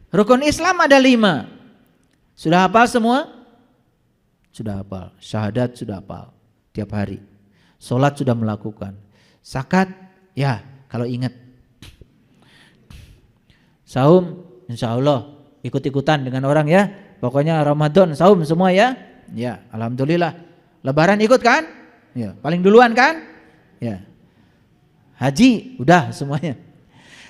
Rukun Islam ada 5. Sudah hafal semua? Sudah hafal. Syahadat sudah hafal tiap hari. Sholat sudah melakukan. Zakat ya kalau ingat. Saum insya Allah ikut-ikutan dengan orang ya. Pokoknya Ramadan saum semua ya. Ya alhamdulillah. Lebaran ikut kan? Ya paling duluan kan? Ya. Haji udah semuanya.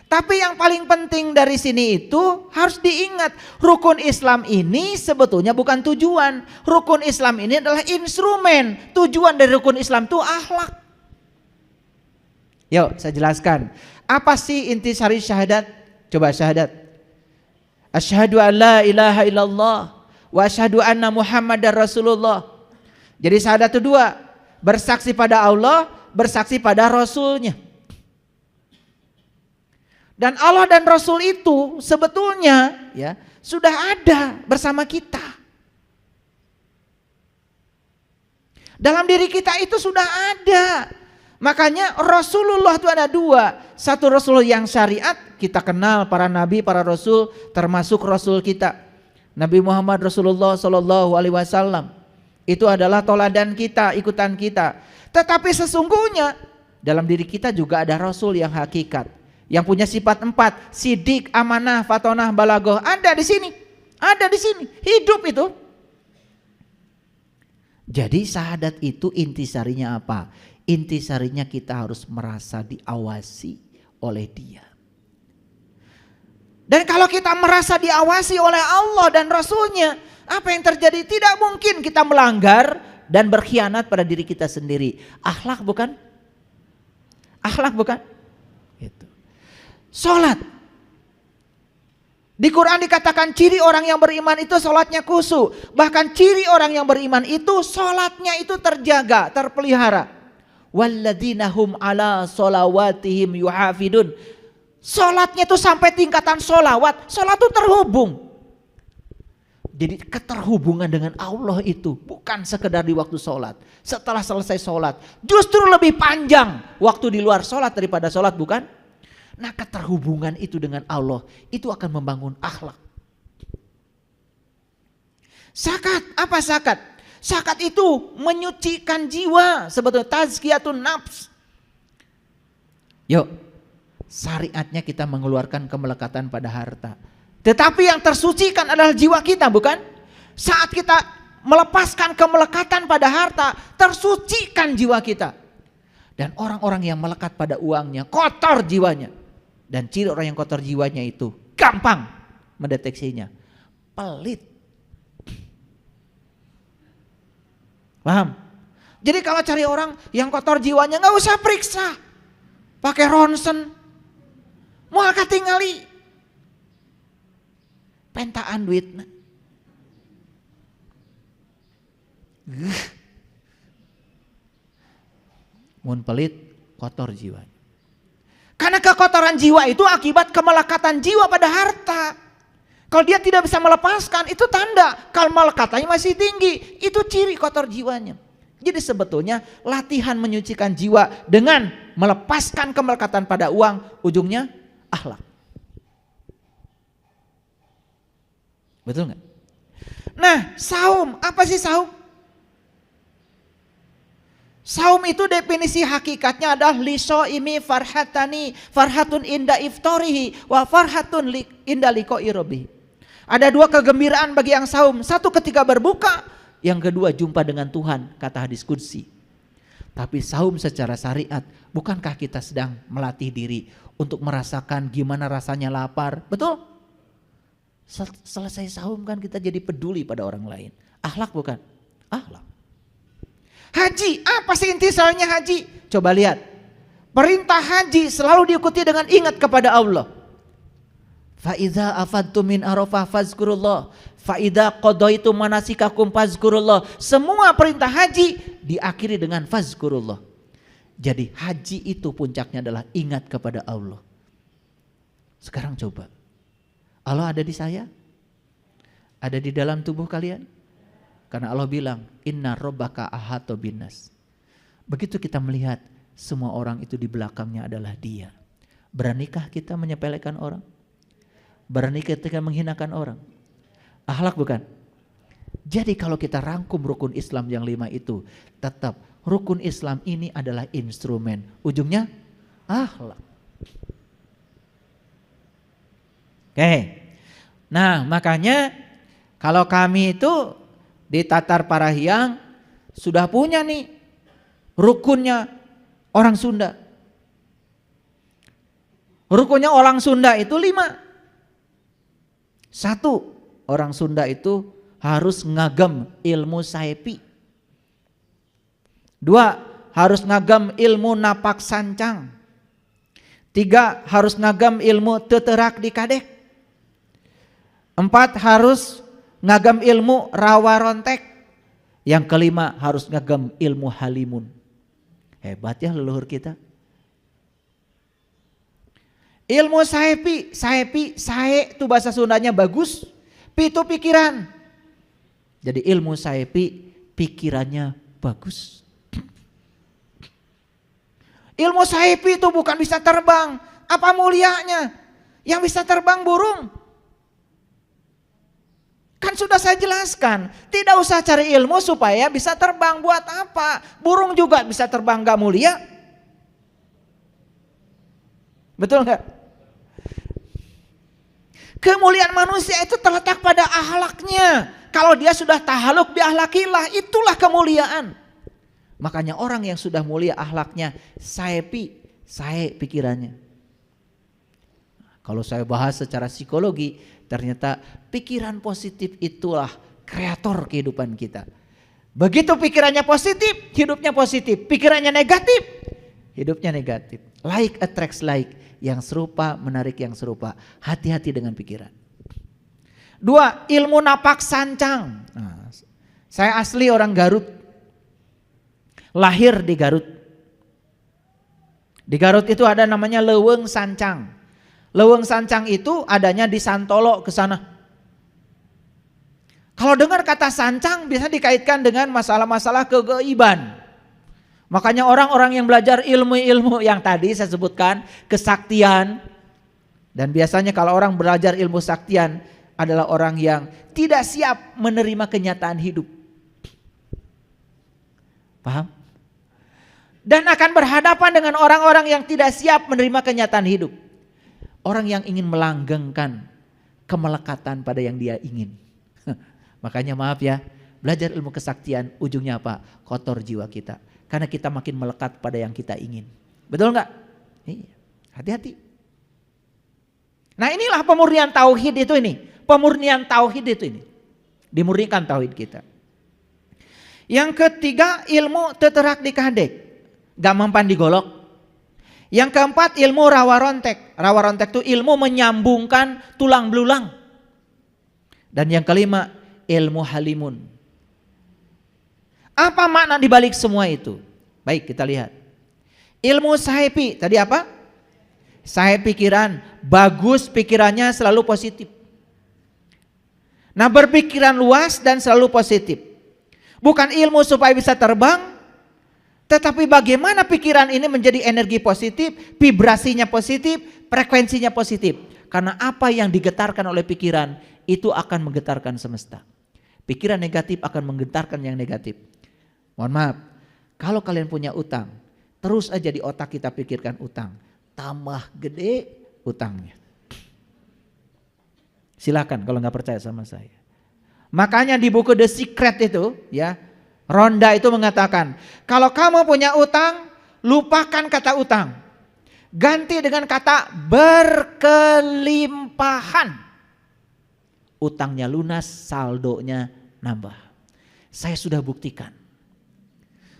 Tapi yang paling penting dari sini itu harus diingat, rukun Islam ini sebetulnya bukan tujuan. Rukun Islam ini adalah instrumen. Tujuan dari rukun Islam itu akhlak. Yuk saya jelaskan. Apa sih intisari syahadat? Coba syahadat. Asyhadu an la ilaha illallah wa asyhadu anna Muhammadar Rasulullah. Jadi syahadat itu 2. Bersaksi pada Allah, bersaksi pada Rasulnya. Dan Allah dan Rasul itu sebetulnya ya sudah ada bersama kita. Dalam diri kita itu sudah ada. Makanya Rasulullah itu ada 2. Satu Rasul yang syariat, kita kenal para nabi, para rasul, termasuk Rasul kita Nabi Muhammad Rasulullah Sallallahu Alaihi Wasallam. Itu adalah toladan kita, ikutan kita. Tetapi sesungguhnya dalam diri kita juga ada Rasul yang hakikat, yang punya sifat 4, sidik, amanah, fatonah, balagoh. Ada di sini, ada di sini, hidup itu. Jadi syahadat itu intisarinya apa? Intisarinya kita harus merasa diawasi oleh Dia. Dan kalau kita merasa diawasi oleh Allah dan Rasulnya, apa yang terjadi? Tidak mungkin kita melanggar dan berkhianat pada diri kita sendiri. Akhlak bukan? Akhlak bukan? Gitu. Sholat. Di Quran dikatakan ciri orang yang beriman itu sholatnya khusyuk. Bahkan ciri orang yang beriman itu sholatnya itu terjaga, terpelihara. Walladzina hum ala sholawatihim yuhafidun. Sholatnya itu sampai tingkatan sholawat. Sholat itu terhubung. Jadi keterhubungan dengan Allah itu bukan sekedar di waktu sholat. Setelah selesai sholat justru lebih panjang waktu di luar sholat daripada sholat, bukan? Nah keterhubungan itu dengan Allah itu akan membangun akhlak. Zakat, apa zakat? Zakat itu menyucikan jiwa, sebetulnya tazkiyatun nafs. Yuk, syariatnya kita mengeluarkan kemelekatan pada harta. Tetapi yang tersucikan adalah jiwa kita, bukan? Saat kita melepaskan kemelekatan pada harta, tersucikan jiwa kita. Dan orang-orang yang melekat pada uangnya, kotor jiwanya. Dan ciri orang yang kotor jiwanya itu gampang mendeteksinya, pelit. Paham? Jadi kalau cari orang yang kotor jiwanya nggak usah periksa, pakai ronsen, mau katingali, pentaan duit. Mun pelit, kotor jiwanya. Karena kekotoran jiwa itu akibat kemelekatan jiwa pada harta. Kalau dia tidak bisa melepaskan, itu tanda kalau melekatannya masih tinggi. Itu ciri kotor jiwanya. Jadi sebetulnya latihan menyucikan jiwa dengan melepaskan kemelekatan pada uang, ujungnya akhlak. Betul nggak? Nah, saum, apa sih saum? Saum itu definisi hakikatnya adalah lisoimi farhatani, farhatun inda iftarihi wa farhatun inda liqa'i rabbih. Ada 2 kegembiraan bagi yang saum. Satu ketika berbuka, yang kedua jumpa dengan Tuhan, kata hadis qudsi. Tapi saum secara syariat, bukankah kita sedang melatih diri untuk merasakan gimana rasanya lapar? Betul? Selesai saum kan kita jadi peduli pada orang lain. Akhlak bukan? Akhlak. Haji, apa sih intisarinya haji? Coba lihat. Perintah haji selalu diikuti dengan ingat kepada Allah. Fa idza afadtum min Arafah fazkurullah, fa idza qadaitum manasikakum fazkurullah. Semua perintah haji diakhiri dengan fazkurullah. Jadi haji itu puncaknya adalah ingat kepada Allah. Sekarang coba. Allah ada di saya? Ada di dalam tubuh kalian? Karena Allah bilang, inna rabbaka ahata binnas. Begitu kita melihat semua orang itu di belakangnya adalah Dia. Beranikah kita menyepelekan orang? Berani ketika menghinakan orang. Akhlak bukan? Jadi kalau kita rangkum rukun Islam yang 5 itu, tetap rukun Islam ini adalah instrumen. Ujungnya akhlak. Oke. Nah, makanya kalau kami itu di Tatar Parahiang sudah punya nih rukunnya orang Sunda. Rukunnya orang Sunda itu 5. 1, orang Sunda itu harus ngagem ilmu saepi. 2, harus ngagem ilmu napak sancang. 3, harus ngagem ilmu teterak di kadek. 4, harus ngagem ilmu rawa rontek. Yang kelima, harus ngagem ilmu halimun. Hebat ya leluhur kita. Ilmu saepi, sae itu bahasa Sundanya bagus, pi itu pikiran. Jadi ilmu saepi pikirannya bagus. Ilmu saepi itu bukan bisa terbang, apa mulianya? Yang bisa terbang burung. Kan sudah saya jelaskan, tidak usah cari ilmu supaya bisa terbang, buat apa? Burung juga bisa terbang, gak mulia. Betul gak? Kemuliaan manusia itu terletak pada akhlaknya. Kalau dia sudah tahaluk biahlakilah, itulah kemuliaan. Makanya orang yang sudah mulia akhlaknya, sae pikirannya. Kalau saya bahas secara psikologi, ternyata pikiran positif itulah kreator kehidupan kita. Begitu pikirannya positif, hidupnya positif. Pikirannya negatif, hidupnya negatif. Like attracts like. Yang serupa menarik yang serupa. Hati-hati dengan pikiran. 2, ilmu napak sancang. Nah, saya asli orang Garut. Lahir di Garut. Di Garut itu ada namanya Leuweung Sancang. Leuweung Sancang itu adanya di Santolo ke sana. Kalau dengar kata sancang bisa dikaitkan dengan masalah-masalah kegaiban. Makanya orang-orang yang belajar ilmu-ilmu yang tadi saya sebutkan, kesaktian. Dan biasanya kalau orang belajar ilmu saktian adalah orang yang tidak siap menerima kenyataan hidup. Paham? Dan akan berhadapan dengan orang-orang yang tidak siap menerima kenyataan hidup. Orang yang ingin melanggengkan kemelekatan pada yang dia ingin. Makanya maaf ya, belajar ilmu kesaktian ujungnya apa? Kotor jiwa kita. Karena kita makin melekat pada yang kita ingin. Betul enggak? Iya. Hati-hati. Nah inilah pemurnian tauhid itu ini. Pemurnian tauhid itu ini. Dimurnikan tauhid kita. Yang ketiga, ilmu teterak di kadek. Gak mempan digolok. Yang keempat, ilmu rawa rontek. Rawa rontek itu ilmu menyambungkan tulang belulang. Dan yang kelima, ilmu halimun. Apa makna dibalik semua itu? Baik, kita lihat. Ilmu saepi, tadi apa? Sae pikiran, bagus pikirannya selalu positif. Nah, berpikiran luas dan selalu positif. Bukan ilmu supaya bisa terbang, tetapi bagaimana pikiran ini menjadi energi positif, vibrasinya positif, frekuensinya positif. Karena apa yang digetarkan oleh pikiran itu akan menggetarkan semesta. Pikiran negatif akan menggetarkan yang negatif. Mohon maaf, kalau kalian punya utang, terus aja di otak kita pikirkan utang, tambah gede utangnya. Silakan kalau nggak percaya sama saya. Makanya di buku The Secret itu, ya, Ronda itu mengatakan, kalau kamu punya utang, lupakan kata utang, ganti dengan kata berkelimpahan. Utangnya lunas, saldonya nambah. Saya sudah buktikan.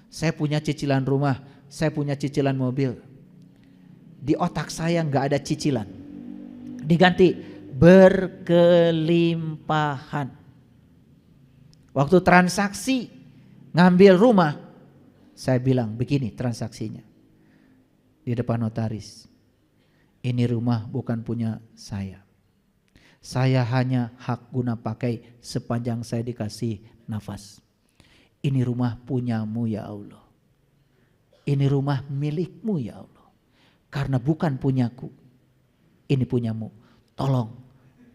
Saya punya cicilan rumah, saya punya cicilan mobil. Di otak saya nggak ada cicilan. Diganti berkelimpahan. Waktu transaksi ngambil rumah, saya bilang begini transaksinya. Di depan notaris. Ini rumah bukan punya saya. Saya hanya hak guna pakai sepanjang saya dikasih nafas. Ini rumah punyamu ya Allah. Ini rumah milikmu ya Allah. Karena bukan punyaku. Ini punyamu. Tolong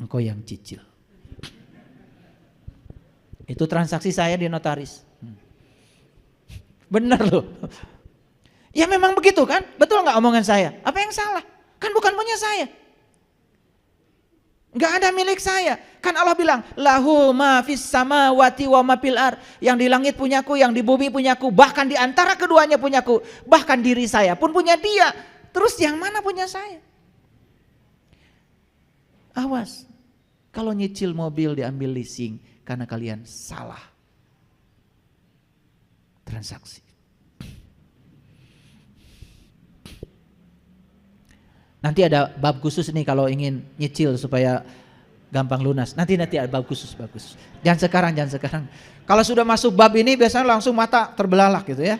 engkau yang cicil. Itu transaksi saya di notaris. Bener loh. Ya memang begitu kan? Betul nggak omongan saya? Apa yang salah? Kan bukan punya saya. Nggak ada milik saya. Kan Allah bilang, lahu ma fis samawati wa ma fil ar. Yang di langit punyaku, yang di bumi punyaku, bahkan di antara keduanya punyaku, bahkan diri saya pun punya dia. Terus yang mana punya saya? Awas, kalau nyicil mobil diambil leasing karena kalian salah transaksi. Nanti ada bab khusus nih kalau ingin nyicil supaya gampang lunas. Nanti ada bab khusus, bab khusus. Jangan sekarang. Kalau sudah masuk bab ini biasanya langsung mata terbelalak gitu ya.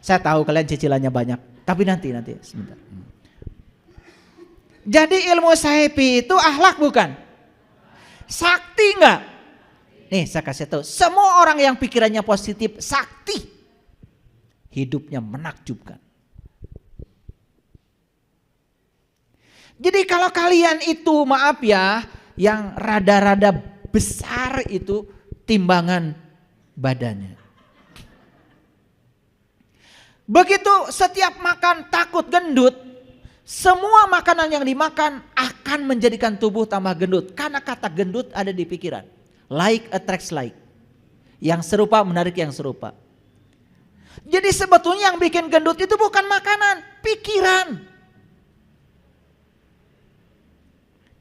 Saya tahu kalian cicilannya banyak, tapi nanti sebentar. Jadi ilmu sahipi itu akhlak bukan? Sakti enggak? Nih saya kasih tahu, semua orang yang pikirannya positif sakti, hidupnya menakjubkan. Jadi kalau kalian itu maaf ya, yang rada-rada besar itu timbangan badannya. Begitu setiap makan takut gendut, semua makanan yang dimakan akan menjadikan tubuh tambah gendut. Karena kata gendut ada di pikiran. Like attracts like. Yang serupa menarik yang serupa. Jadi sebetulnya yang bikin gendut itu bukan makanan, pikiran.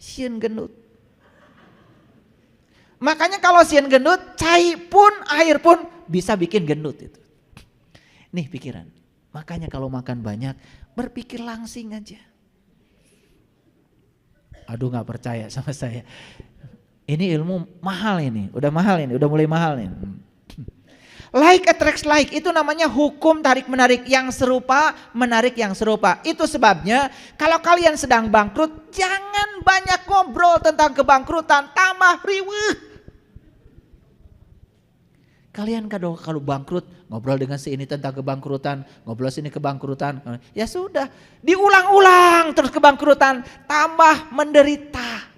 Sieun gendut. Makanya kalau sieun gendut, cai pun, air pun bisa bikin gendut itu. Nih pikiran. Makanya kalau makan banyak, berpikir langsing aja. Aduh gak percaya sama saya. Ini ilmu mahal ini, udah mulai mahal nih. Like attracts like, itu namanya hukum tarik menarik, yang serupa menarik yang serupa. Itu sebabnya kalau kalian sedang bangkrut, jangan banyak ngobrol tentang kebangkrutan, tambah riweuh. Kalian kalau bangkrut ngobrol dengan si ini tentang kebangkrutan, ngobrol sini kebangkrutan, ya sudah, diulang-ulang terus kebangkrutan, tambah menderita.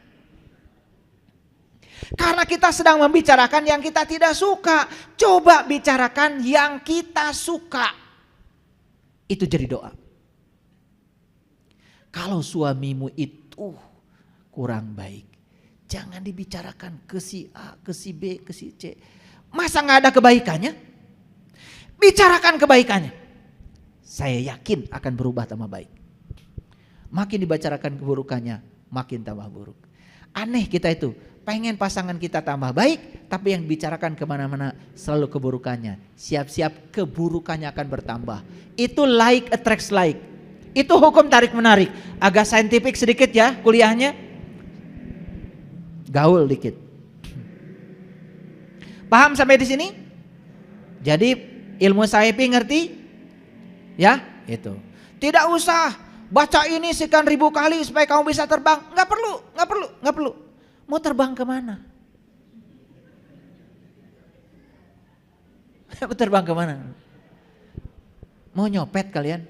Karena kita sedang membicarakan yang kita tidak suka. Coba bicarakan yang kita suka. Itu jadi doa. Kalau suamimu itu kurang baik, jangan dibicarakan ke si A, ke si B, ke si C. Masa gak ada kebaikannya? Bicarakan kebaikannya. Saya yakin akan berubah tambah baik. Makin dibicarakan keburukannya, makin tambah buruk. Aneh kita itu, pengen pasangan kita tambah baik, tapi yang bicarakan kemana-mana selalu keburukannya. Siap-siap keburukannya akan bertambah. Itu like attracts like. Itu hukum tarik menarik. Agak saintifik sedikit ya kuliahnya. Gaul dikit. Paham sampai di sini? Jadi ilmu saipi ngerti? Ya, itu. Tidak usah baca ini sekian ribu kali supaya kamu bisa terbang. Nggak perlu. Mau terbang kemana? Mau terbang kemana? Mau nyopet kalian?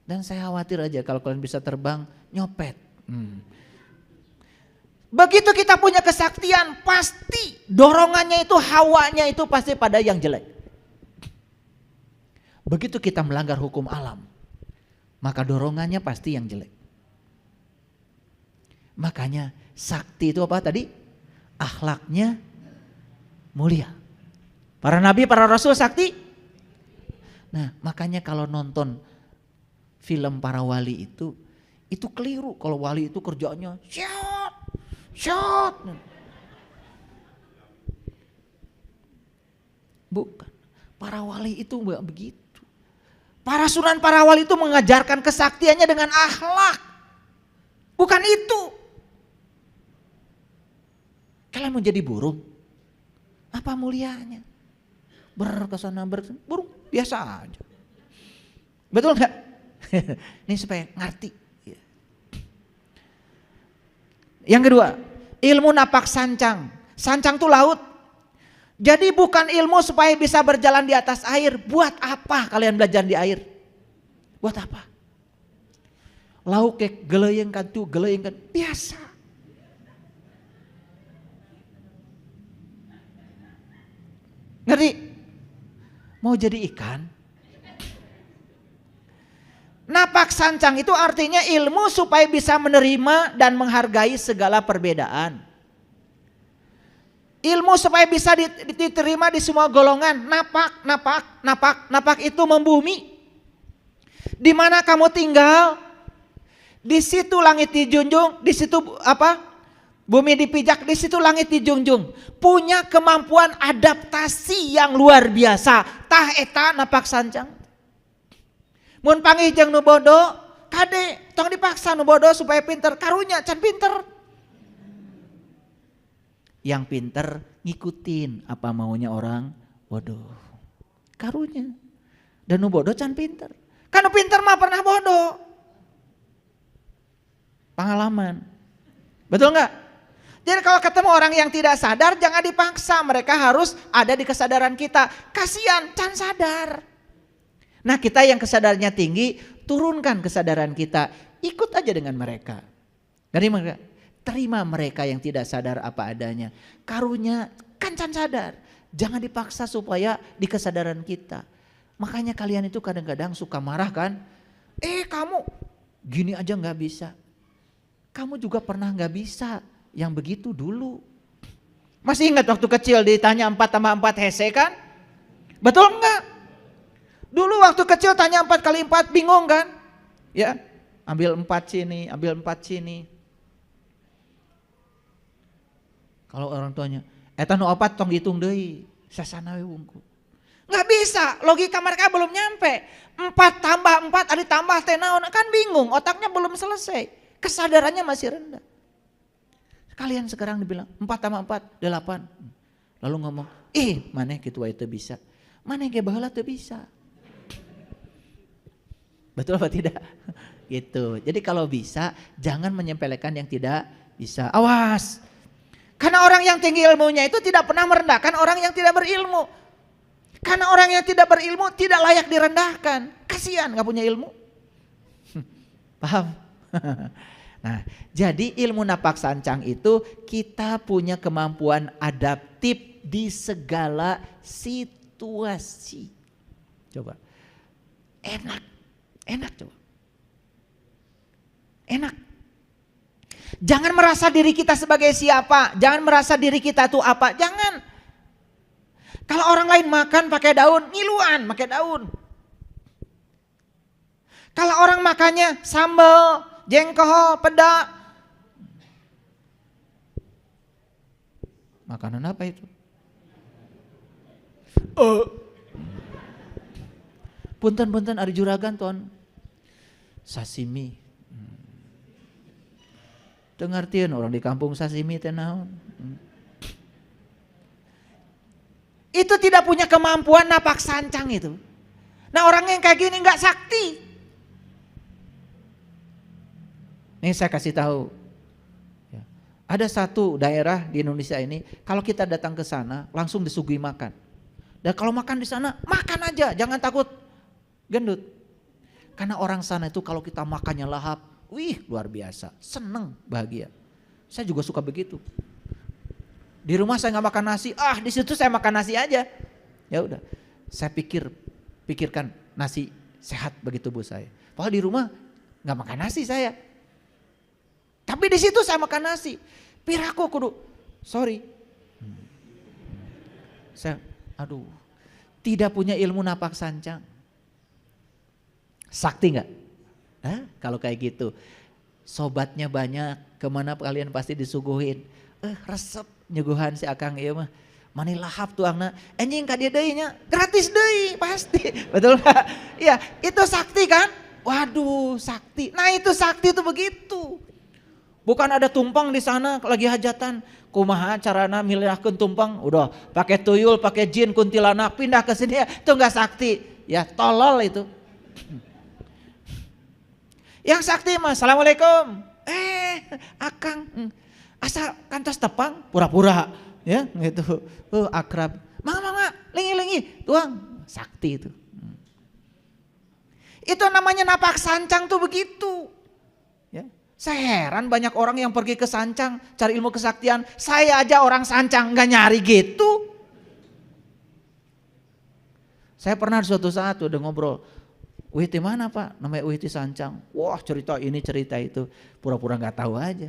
Dan saya khawatir aja kalau kalian bisa terbang, nyopet. Begitu kita punya kesaktian, pasti dorongannya itu, hawanya itu pasti pada yang jelek. Begitu kita melanggar hukum alam, maka dorongannya pasti yang jelek. Makanya sakti itu apa tadi? Akhlaknya mulia. Para nabi, para rasul sakti. Nah makanya kalau nonton film para wali itu keliru. Kalau wali itu kerjaannya shot. Bukan. Para wali itu enggak begitu. Para sunan, para wali itu mengajarkan kesaktiannya dengan akhlak. Bukan itu. Kalian mau jadi burung? Apa mulianya? Berkesana burung biasa aja. Betul enggak? Ini supaya ngerti. Yang kedua, ilmu napak sancang. Sancang itu laut. Jadi bukan ilmu supaya bisa berjalan di atas air. Buat apa kalian belajar di air? Buat apa? Lauk kayak geleyengkan tuh, geleyengkan biasa. Ngerti? Mau jadi ikan? Napak sancang itu artinya ilmu supaya bisa menerima dan menghargai segala perbedaan. Ilmu supaya bisa diterima di semua golongan. Napak itu membumi. Di mana kamu tinggal, di situ langit dijunjung, di situ bumi dipijak, di situ langit dijunjung. Punya kemampuan adaptasi yang luar biasa. Tah eta napak sancang. Mun panggih jeung nu bodoh, kade tong dipaksa nu bodoh supaya pinter, karunya can pinter. Yang pinter ngikutin apa maunya orang bodoh. Karunya. Dan nu bodoh can pinter. Kan nu pinter mah pernah bodoh. Pengalaman. Betul enggak? Jadi kalau ketemu orang yang tidak sadar jangan dipaksa, mereka harus ada di kesadaran kita. Kasihan can sadar. Nah kita yang kesadarannya tinggi, turunkan kesadaran kita, ikut aja dengan mereka. Terima mereka yang tidak sadar apa adanya. Karunya kan sadar, jangan dipaksa supaya di kesadaran kita. Makanya kalian itu kadang-kadang suka marah kan? Kamu gini aja gak bisa. Kamu juga pernah gak bisa yang begitu dulu. Masih ingat waktu kecil ditanya 4 tambah 4 hese kan? Betul enggak? Dulu waktu kecil tanya 4 kali 4 bingung kan? Ya, ambil 4 sini, ambil 4 sini. Kalau orang tuanya, eta nu 4 tong dihitung deui, sasana we wungkul. Enggak bisa, logika mereka belum nyampe. 4 tambah 4 ada tambah teh naon, kan bingung, otaknya belum selesai. Kesadarannya masih rendah. Kalian sekarang dibilang 4 tambah 4, 8. Lalu ngomong, maneh kitu wae teu bisa. Maneh ge baheula teu bisa. Betul apa tidak? Gitu. Jadi kalau bisa jangan menyepelekan yang tidak bisa. Awas. Karena orang yang tinggi ilmunya itu tidak pernah merendahkan orang yang tidak berilmu. Karena orang yang tidak berilmu tidak layak direndahkan. Kasihan gak punya ilmu. Paham? Nah, jadi ilmu napak sancang itu kita punya kemampuan adaptif di segala situasi. Coba. Enak coba. Enak. Jangan merasa diri kita sebagai siapa. Jangan merasa diri kita tuh apa. Jangan. Kalau orang lain makan pakai daun, ngiluan pakai daun. Kalau orang makannya sambal, jengkol, peda. Makanan apa itu? Punten-punten ari juragan tuan. Sashimi. Dengartiin orang di kampung sashimi teh naon. Itu tidak punya kemampuan napak sancang itu. Nah orang yang kayak gini nggak sakti. Nih saya kasih tahu. Ya. Ada satu daerah di Indonesia ini, kalau kita datang ke sana langsung disuguhi makan. Dan kalau makan di sana makan aja, jangan takut gendut. Karena orang sana itu kalau kita makannya lahap, wih luar biasa, seneng, bahagia. Saya juga suka begitu. Di rumah saya nggak makan nasi, di situ saya makan nasi aja. Ya udah, saya pikirkan nasi sehat bagi tubuh saya. Padahal di rumah nggak makan nasi saya. Tapi di situ saya makan nasi. Piraku kudu, sorry. Saya, tidak punya ilmu napak sancang. Sakti nggak? Kalau kayak gitu, sobatnya banyak, kemana kalian pasti disuguhin. Resep nyuguhan si akang ieu mah. Mani lahap tuangna, anjing ka dieu deui nya, gratis deui pasti. Betul enggak? Iya, itu sakti kan? Waduh, sakti. Nah, itu sakti itu begitu. Bukan ada tumpeng di sana lagi hajatan. Kumaha carana milihkeun tumpeng? Udah, pakai tuyul, pakai jin, kuntilanak, pindah ke sini ya. Itu enggak sakti. Ya, tolol itu. Yang sakti mah, assalamualaikum. Akang, asa kantos tepang, pura-pura, ya gitu. Akrab. Mangga, lingi, tuang, sakti itu. Itu namanya napak sancang tuh begitu. Ya. Saya heran banyak orang yang pergi ke Sancang cari ilmu kesaktian. Saya aja orang Sancang nggak nyari gitu. Saya pernah suatu saat udah ngobrol, Wihti mana Pak? Namanya Wihti Sancang. Wah cerita ini cerita itu, pura-pura nggak tahu aja.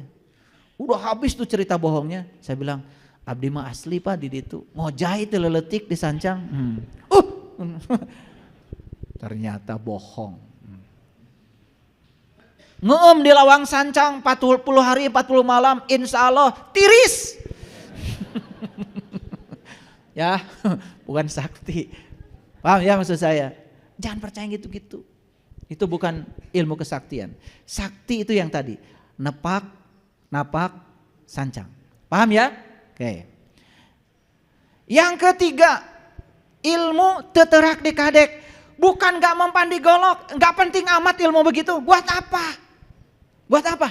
Udah habis tuh cerita bohongnya. Saya bilang, abdi mah asli Pak di situ. Ngojai teu leuletik di Sancang. Ternyata bohong. Ngeum di Lawang Sancang 40 hari 40 malam, insya Allah tiris. Ya, bukan sakti. Paham ya maksud saya? Jangan percaya gitu-gitu. Itu bukan ilmu kesaktian. Sakti itu yang tadi, nepak, napak, sancang. Paham ya? Oke. Yang ketiga, ilmu teterak dikadek. Bukan gak mempan digolok, gak penting amat ilmu begitu. Buat apa? Buat apa?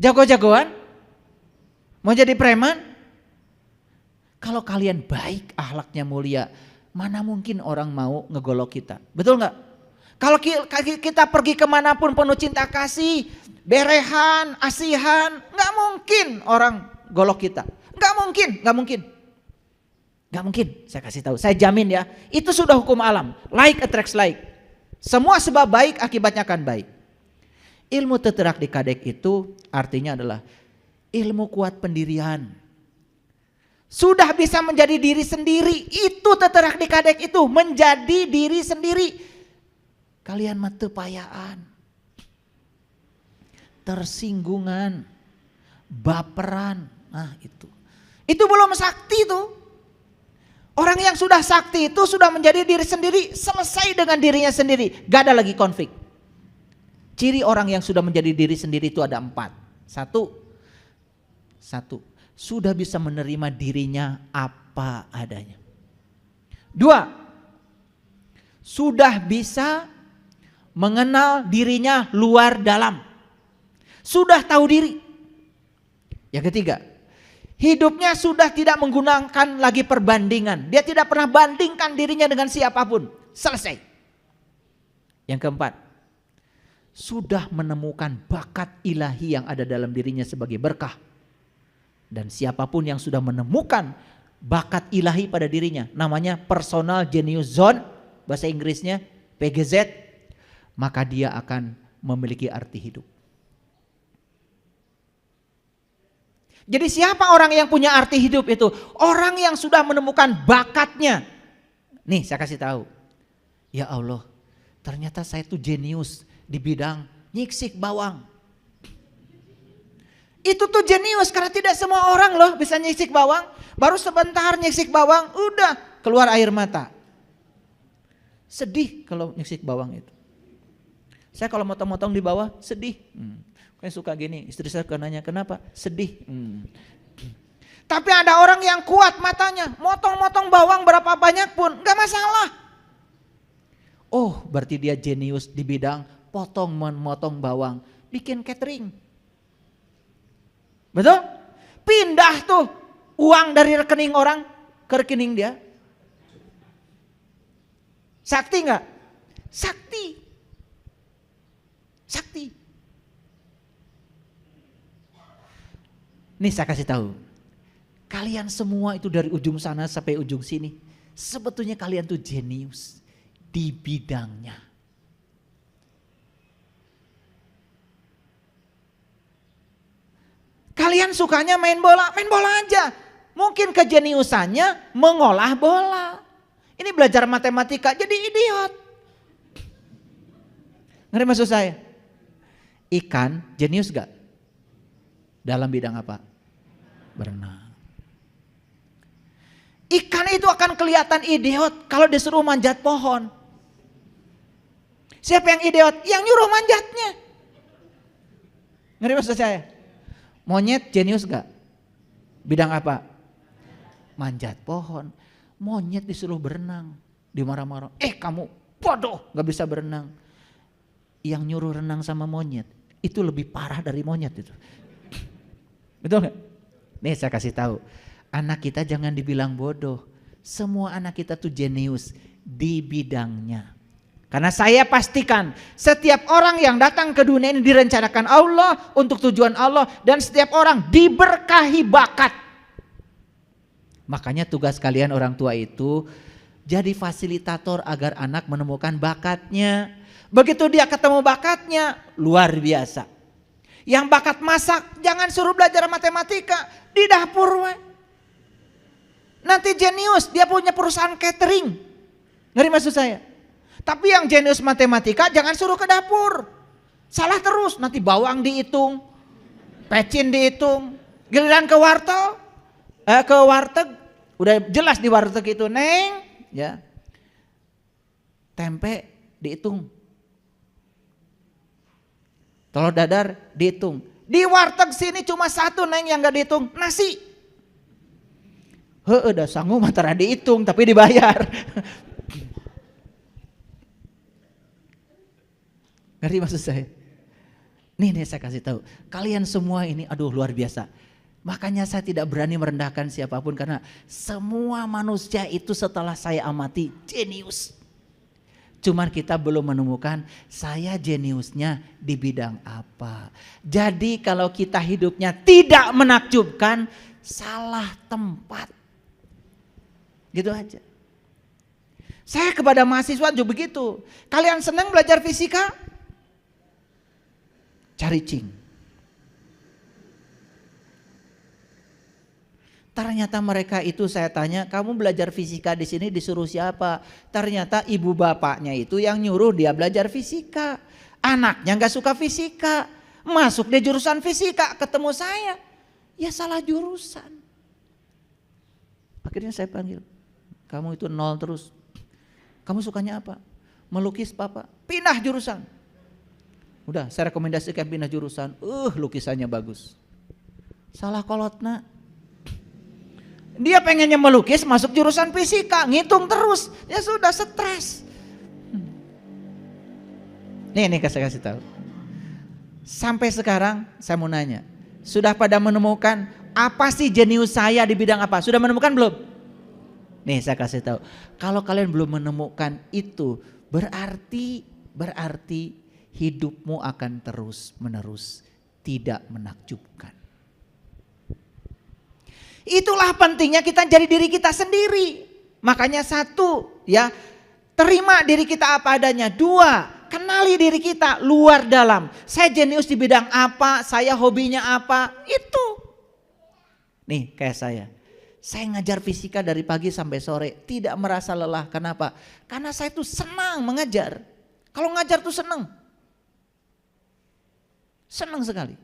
Jago-jagoan? Mau jadi preman? Kalau kalian baik, akhlaknya mulia, mana mungkin orang mau ngegolok kita. Betul gak? Kalau kita pergi kemanapun penuh cinta kasih, berehan, asihan, gak mungkin orang golok kita. Gak mungkin, gak mungkin. Gak mungkin, saya kasih tahu, saya jamin ya. Itu sudah hukum alam, like attracts like. Semua sebab baik akibatnya akan baik. Ilmu teterak dikadek itu artinya adalah ilmu kuat pendirian. Sudah bisa menjadi diri sendiri, itu teterak dikadek itu, menjadi diri sendiri. Kalian mah teu payaan, tersinggungan, baperan, nah itu belum sakti tuh. Orang yang sudah sakti itu sudah menjadi diri sendiri, selesai dengan dirinya sendiri, gak ada lagi konflik. Ciri orang yang sudah menjadi diri sendiri itu ada 4. Satu, sudah bisa menerima dirinya apa adanya. 2, sudah bisa mengenal dirinya luar dalam. Sudah tahu diri. Yang ketiga, hidupnya sudah tidak menggunakan lagi perbandingan. Dia tidak pernah bandingkan dirinya dengan siapapun. Selesai. Yang keempat, sudah menemukan bakat ilahi yang ada dalam dirinya sebagai berkah. Dan siapapun yang sudah menemukan bakat ilahi pada dirinya, namanya personal genius zone, bahasa Inggrisnya PGZ, maka dia akan memiliki arti hidup. Jadi siapa orang yang punya arti hidup itu? Orang yang sudah menemukan bakatnya. Nih saya kasih tahu. Ya Allah, ternyata saya tuh jenius di bidang nyiksik bawang. Itu tuh jenius karena tidak semua orang loh bisa nyiksik bawang. Baru sebentar nyiksik bawang udah keluar air mata. Sedih kalau nyiksik bawang itu. Saya kalau motong-motong di bawah sedih. Kayak suka gini, istri saya nanya kenapa? Sedih. Tapi ada orang yang kuat matanya, motong-motong bawang berapa banyak pun gak masalah. Oh berarti dia jenius di bidang potong-memotong bawang, bikin catering. Betul? Pindah tuh uang dari rekening orang ke rekening dia. Sakti enggak? Sakti. Sakti. Nih saya kasih tahu. Kalian semua itu dari ujung sana sampai ujung sini. Sebetulnya kalian tuh jenius di bidangnya. Kalian sukanya main bola aja. Mungkin kejeniusannya mengolah bola. Ini belajar matematika jadi idiot. Ngerti maksud saya? Ikan jenius gak? Dalam bidang apa? Berenang. Ikan itu akan kelihatan idiot kalau disuruh manjat pohon. Siapa yang idiot? Yang nyuruh manjatnya. Ngerti maksud saya? Monyet jenius gak? Bidang apa? Manjat pohon. Monyet disuruh berenang, dimarah-marah. Kamu bodoh gak bisa berenang. Yang nyuruh renang sama monyet itu lebih parah dari monyet itu. Betul gak? Nih saya kasih tahu. Anak kita jangan dibilang bodoh. Semua anak kita tuh jenius di bidangnya. Karena saya pastikan setiap orang yang datang ke dunia ini direncanakan Allah untuk tujuan Allah, dan setiap orang diberkahi bakat. Makanya tugas kalian orang tua itu jadi fasilitator agar anak menemukan bakatnya. Begitu dia ketemu bakatnya, luar biasa. Yang bakat masak, jangan suruh belajar matematika, di dapur. Nanti jenius, dia punya perusahaan catering. Ngerti maksud saya? Tapi yang jenius matematika jangan suruh ke dapur. Salah terus, nanti bawang dihitung, pecin dihitung. Giliran ke warteg, udah jelas di warteg itu, Neng, ya. Tempe dihitung. Telur dadar dihitung. Di warteg sini cuma satu, Neng, yang gak dihitung, nasi. Udah sanggup matara dihitung tapi dibayar. Ngerti maksud saya? Nih saya kasih tahu. Kalian semua ini aduh luar biasa. Makanya saya tidak berani merendahkan siapapun, karena semua manusia itu setelah saya amati jenius. Cuman kita belum menemukan saya jeniusnya di bidang apa. Jadi kalau kita hidupnya tidak menakjubkan, salah tempat. Gitu aja. Saya kepada mahasiswa juga begitu. Kalian senang belajar fisika? Cari cing. Ternyata mereka itu saya tanya, kamu belajar fisika di sini disuruh siapa? Ternyata ibu bapaknya itu yang nyuruh dia belajar fisika. Anaknya nggak suka fisika, masuk di jurusan fisika, ketemu saya, ya salah jurusan. Akhirnya saya panggil, kamu itu nol terus. Kamu sukanya apa? Melukis papa. Pindah jurusan. Udah saya rekomendasikan pindah jurusan. Lukisannya bagus. Salah kolotna. Dia pengennya melukis masuk jurusan fisika. Ngitung terus. Ya sudah stres. Nih saya kasih tahu. Sampai sekarang saya mau nanya. Sudah pada menemukan apa sih jenius saya di bidang apa? Sudah menemukan belum? Nih saya kasih tahu. Kalau kalian belum menemukan itu, berarti hidupmu akan terus menerus tidak menakjubkan. Itulah pentingnya kita jadi diri kita sendiri. Makanya satu, ya, terima diri kita apa adanya. Dua, kenali diri kita luar dalam. Saya jenius di bidang apa, saya hobinya apa, itu. Nih kayak saya ngajar fisika dari pagi sampai sore, tidak merasa lelah. Kenapa? Karena saya tuh senang mengajar. Kalau ngajar tuh senang. Senang sekali.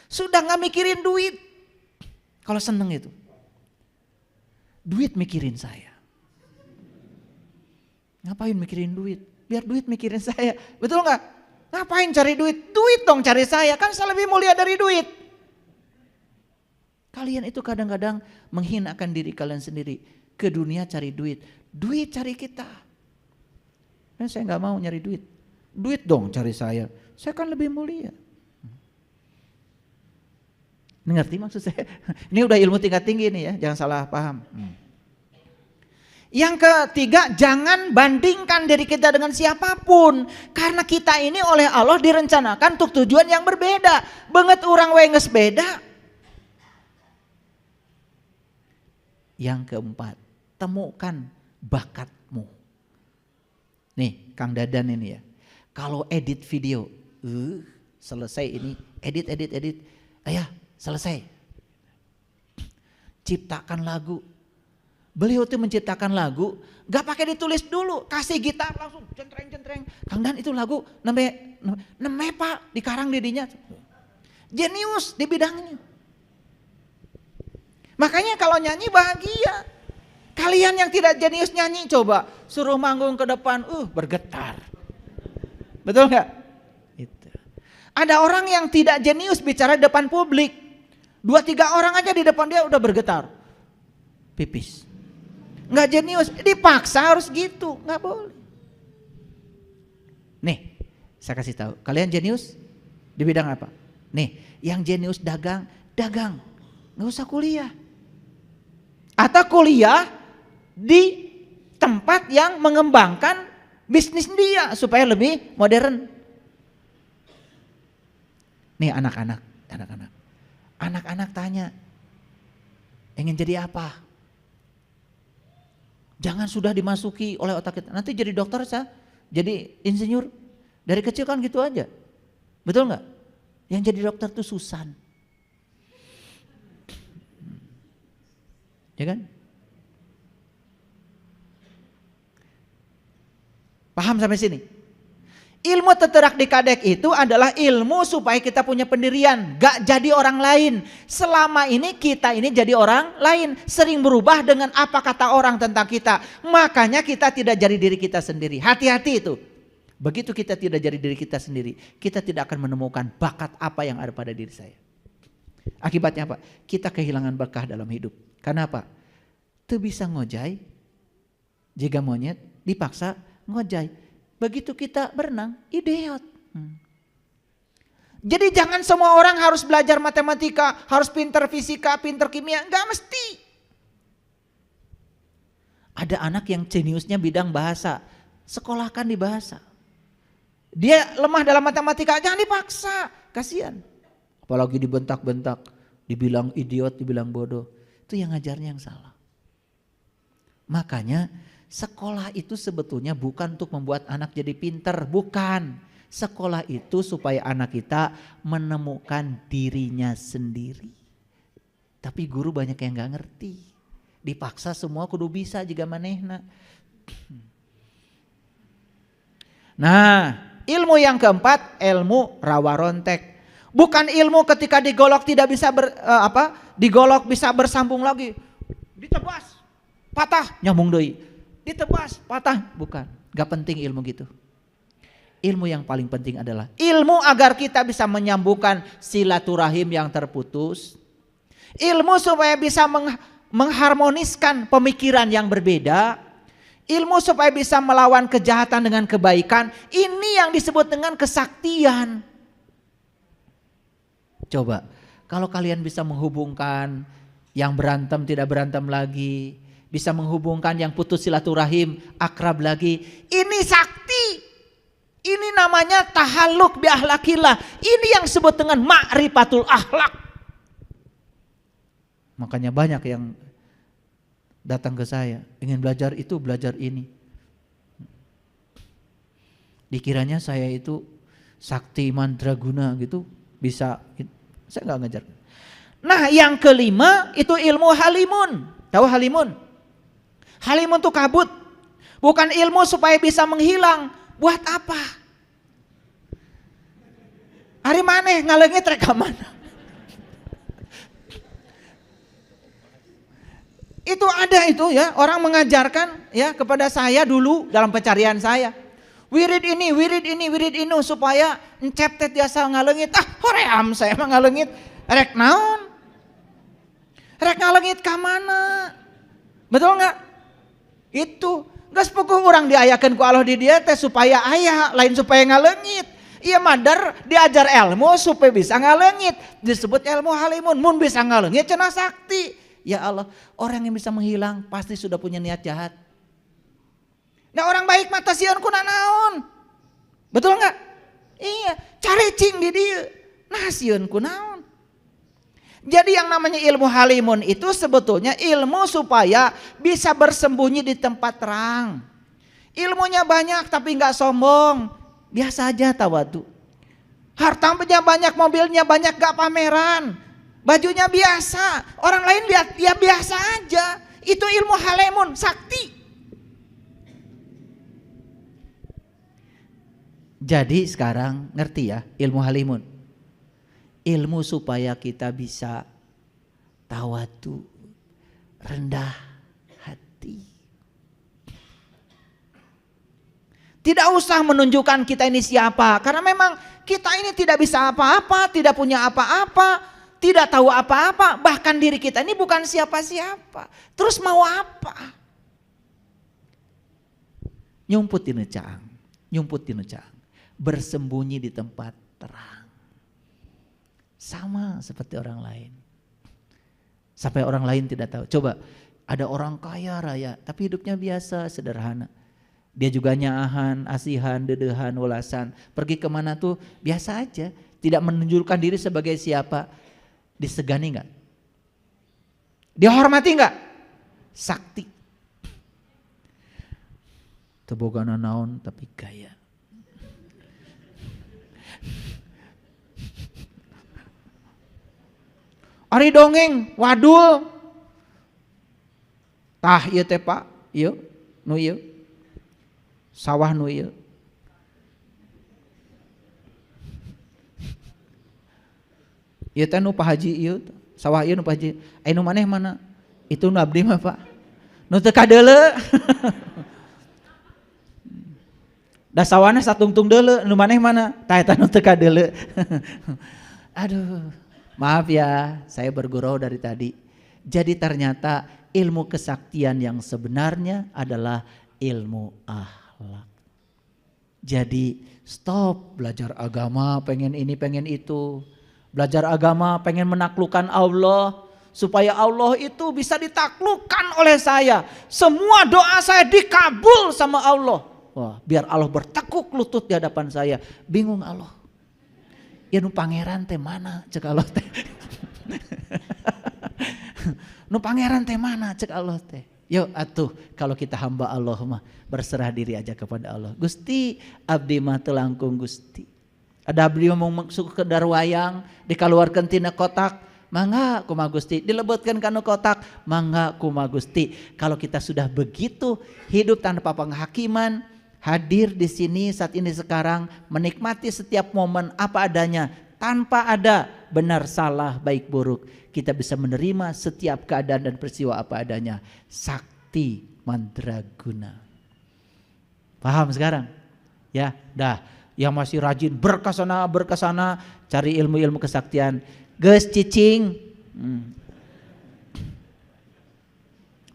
Sudah gak mikirin duit. Kalau senang itu. Duit mikirin saya. Ngapain mikirin duit? Biar duit mikirin saya. Betul gak? Ngapain cari duit? Duit dong cari saya. Kan saya lebih mulia dari duit. Kalian itu kadang-kadang menghinakan diri kalian sendiri. Ke dunia cari duit. Duit cari kita. Saya gak mau nyari duit. Duit dong cari saya. Saya kan lebih mulia. Ngerti maksud saya? Ini udah ilmu tingkat tinggi nih ya, jangan salah paham. Yang ketiga, jangan bandingkan diri kita dengan siapapun. Karena kita ini oleh Allah direncanakan untuk tujuan yang berbeda. Banget orang wenges beda. Yang keempat, temukan bakatmu. Nih Kang Dadan ini ya, kalau edit video, selesai ini, edit. Ayah, selesai. Ciptakan lagu. Beliau tuh menciptakan lagu, gak pakai ditulis dulu, kasih gitar langsung centreng. Kang Dan itu lagu neme pak, dikarang didinya. Jenius di bidangnya. Makanya kalau nyanyi bahagia. Kalian yang tidak jenius nyanyi coba, suruh manggung ke depan, bergetar. Betul gak? Itu. Ada orang yang tidak jenius bicara di depan publik. 2-3 orang aja di depan dia udah bergetar. Pipis. Nggak jenius, dipaksa harus gitu, nggak boleh. Nih, saya kasih tahu, kalian jenius di bidang apa? Nih, yang jenius dagang, nggak usah kuliah. Atau kuliah di tempat yang mengembangkan bisnis dia supaya lebih modern. Nih anak-anak tanya, ingin jadi apa? Jangan sudah dimasuki oleh otak kita, nanti jadi dokter jadi insinyur. Dari kecil kan gitu aja, betul nggak? Yang jadi dokter tuh Susan, ya kan? Paham sampai sini? Ilmu teterak dikadek itu adalah ilmu supaya kita punya pendirian, gak jadi orang lain. Selama ini kita ini jadi orang lain, sering berubah dengan apa kata orang tentang kita. Makanya kita tidak jadi diri kita sendiri. Hati-hati itu. Begitu kita tidak jadi diri kita sendiri, kita tidak akan menemukan bakat apa yang ada pada diri saya. Akibatnya apa? Kita kehilangan berkah dalam hidup. Karena apa? Tuh bisa ngojai, jika monyet dipaksa ngojai. Begitu kita berenang, idiot. Jadi jangan semua orang harus belajar matematika, harus pinter fisika, pinter kimia, enggak mesti. Ada anak yang jeniusnya bidang bahasa, sekolahkan di bahasa. Dia lemah dalam matematika, jangan dipaksa, kasihan. Apalagi dibentak-bentak, dibilang idiot, dibilang bodoh. Itu yang ngajarnya yang salah. Makanya sekolah itu sebetulnya bukan untuk membuat anak jadi pinter, bukan. Sekolah itu supaya anak kita menemukan dirinya sendiri. Tapi guru banyak yang gak ngerti. Dipaksa semua kudu bisa juga manehna. Nah, ilmu yang keempat, ilmu rawa rontek. Bukan ilmu ketika digolok tidak bisa digolok bisa bersambung lagi. Ditebas, patah, nyambung deui. Ditebas, patah, bukan. Gak penting ilmu gitu. Ilmu yang paling penting adalah ilmu agar kita bisa menyambungkan silaturahim yang terputus. Ilmu supaya bisa mengharmoniskan pemikiran yang berbeda. Ilmu supaya bisa melawan kejahatan dengan kebaikan. Ini yang disebut dengan kesaktian. Coba, kalau kalian bisa menghubungkan yang berantem tidak berantem lagi, bisa menghubungkan yang putus silaturahim akrab lagi. Ini sakti. Ini namanya tahalluk bi akhlakillah. Ini yang disebut dengan ma'rifatul akhlak. Makanya banyak yang datang ke saya, ingin belajar itu, belajar ini. Dikiranya saya itu sakti mandraguna gitu, bisa. Saya enggak ngajar. Nah, yang kelima itu ilmu halimun. Tahu halimun? Halimun itu kabut. Bukan ilmu supaya bisa menghilang. Buat apa? Hari maneh ngalengit rek ka mana? Itu ada itu ya, orang mengajarkan ya kepada saya dulu dalam pencarian saya. Wirid ini supaya enceptet biasa ngalengit. Hoream saya mah ngalengit. Rek naon? Rek ngalengit ka mana? Betul enggak? Itu geus puguh urang diayakeun ku Allah di dia teh supaya aya, lain supaya ngalengit. Ieu madar diajar ilmu supaya bisa ngalengit. Disebut ilmu halimun. Mun bisa ngalengit cenah sakti. Ya Allah, orang yang bisa menghilang pasti sudah punya niat jahat. Nah, orang baik mah teh sieun ku naon? Betul enggak? Iya, cari cing di dieu. Nah, sieun ku naon? Jadi yang namanya ilmu halimun itu sebetulnya ilmu supaya bisa bersembunyi di tempat terang. Ilmunya banyak tapi nggak sombong, biasa aja tawadu. Hartanya banyak, mobilnya banyak, gak pameran. Bajunya biasa, orang lain lihat dia biasa aja. Itu ilmu halimun, sakti. Jadi sekarang ngerti ya ilmu halimun. Ilmu supaya kita bisa tawadu, rendah hati. Tidak usah menunjukkan kita ini siapa, karena memang kita ini tidak bisa apa-apa, tidak punya apa-apa, tidak tahu apa-apa, bahkan diri kita ini bukan siapa-siapa. Terus mau apa? Nyumput di caang, bersembunyi di tempat terang. Sama seperti orang lain. Sampai orang lain tidak tahu. Coba ada orang kaya raya tapi hidupnya biasa, sederhana. Dia juga nyaahan, asihan, dedehan, welasan. Pergi kemana tuh biasa aja. Tidak menunjukkan diri sebagai siapa. Disegani enggak? Dihormati enggak? Sakti. Tebogana naon tapi gaya. Ari dongeng, wadul. Tah ieu teh Pak, ieu, nu ieu. Sawah nu ieu. Ieu teh nu Pak Haji ieu, sawah ieu nu Pak Haji. Nu maneh mana? Itu nu abdi mah Pak. Nu teu kadeuleu. Da sawana satungtung deuleu, nu maneh mana? Tah eta nu teu kadeuleu. Aduh. Maaf ya, saya bergurau dari tadi. Jadi ternyata ilmu kesaktian yang sebenarnya adalah ilmu akhlak. Jadi stop belajar agama pengen ini pengen itu. Belajar agama pengen menaklukkan Allah. Supaya Allah itu bisa ditaklukkan oleh saya. Semua doa saya dikabul sama Allah. Wah, biar Allah bertekuk lutut di hadapan saya. Bingung Allah. Ya nu pangeran teh mana cek Allah teh. Nu pangeran teh mana cek Allah teh. Yuk atuh kalau kita hamba Allah mah berserah diri aja kepada Allah. Gusti abdi mah teu langkung Gusti. Ada abdi mau masuk ke darwayang dikaluarkeun tina kotak, mangga kumaha Gusti. Dilebetkeun kana kotak, mangga kumaha Gusti. Kalau kita sudah begitu hidup tanpa penghakiman, hadir di sini saat ini sekarang, menikmati setiap momen apa adanya tanpa ada benar salah baik buruk, kita bisa menerima setiap keadaan dan peristiwa apa adanya. Sakti mandraguna. Paham sekarang? Ya, dah. Yang masih rajin berkesana cari ilmu-ilmu kesaktian, geus cicing.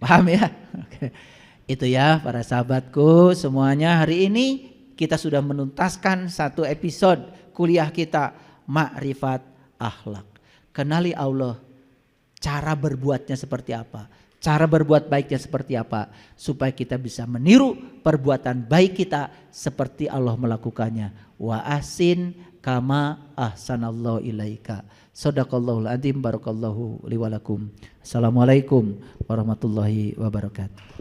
Paham ya? Oke. Itu ya para sahabatku semuanya, hari ini kita sudah menuntaskan satu episode kuliah kita Ma'rifat Akhlak. Kenali Allah, cara berbuatnya seperti apa, cara berbuat baiknya seperti apa, supaya kita bisa meniru perbuatan baik kita seperti Allah melakukannya. Wa ahsin kama ahsanallahu ilaika. Shadaqallahul adzim, barakallahu li wa lakum. Assalamualaikum warahmatullahi wabarakatuh.